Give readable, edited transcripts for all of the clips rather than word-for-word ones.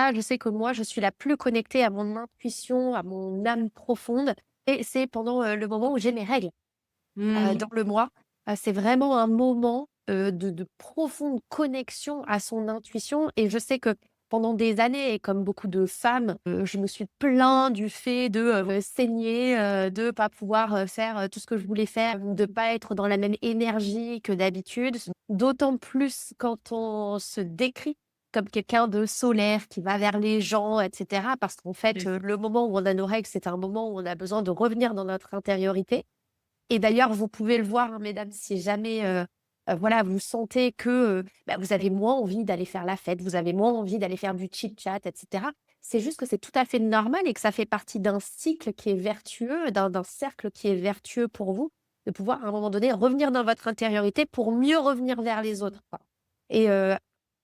Ah, je sais que moi, je suis la plus connectée à mon intuition, à mon âme profonde et c'est pendant, le moment où j'ai mes règles, Mmh. dans le mois. C'est vraiment un moment, de profonde connexion à son intuition et je sais que pendant des années et comme beaucoup de femmes, je me suis plaint du fait de, saigner, de pas pouvoir, faire, tout ce que je voulais faire, de pas être dans la même énergie que d'habitude. D'autant plus quand on se décrit comme quelqu'un de solaire, qui va vers les gens et cetera. Parce qu'en fait, C'est le moment où on a nos règles, c'est un moment où on a besoin de revenir dans notre intériorité et d'ailleurs, vous pouvez le voir, hein, mesdames, si jamais, voilà, vous sentez que, vous avez moins envie d'aller faire la fête, vous avez moins envie d'aller faire du chit-chat et cetera. C'est juste que c'est tout à fait normal et que ça fait partie d'un cycle qui est vertueux, d'un cercle qui est vertueux pour vous, de pouvoir, à un moment donné, revenir dans votre intériorité pour mieux revenir vers les autres, quoi et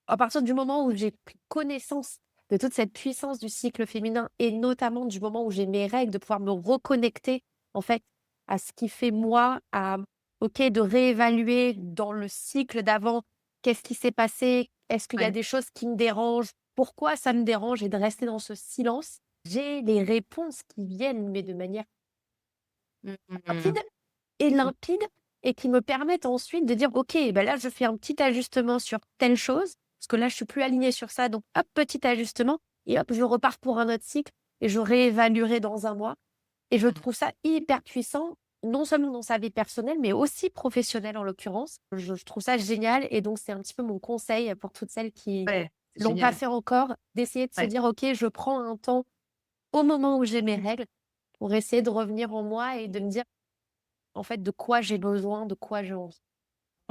à partir du moment où j'ai pris connaissance de toute cette puissance du cycle féminin et notamment du moment où j'ai mes règles, de pouvoir me reconnecter, en fait, à ce qui fait moi, à OK, de réévaluer dans le cycle d'avant, qu'est-ce qui s'est passé? Est-ce qu'il y a ouais. des choses qui me dérangent? Pourquoi ça me dérange? Et de rester dans ce silence. J'ai les réponses qui viennent, mais de manière Mmh rapide mh. et Mmh. limpide et qui me permettent ensuite de dire: «OK, là, je fais un petit ajustement sur telle chose, parce que là, je suis plus alignée sur ça, donc hop, petit ajustement et hop, je repars pour un autre cycle et je réévaluerai dans un mois». Et je trouve ça hyper puissant, non seulement dans sa vie personnelle, mais aussi professionnelle en l'occurrence. Je trouve ça génial et donc c'est un petit peu mon conseil pour toutes celles qui Ouais, c'est l'ont pas génial. fait encore, d'essayer de se Ouais. dire: «OK, je prends un temps au moment où j'ai mes règles pour essayer de revenir en moi et de me dire, en fait, de quoi j'ai besoin, de quoi j'ai envie».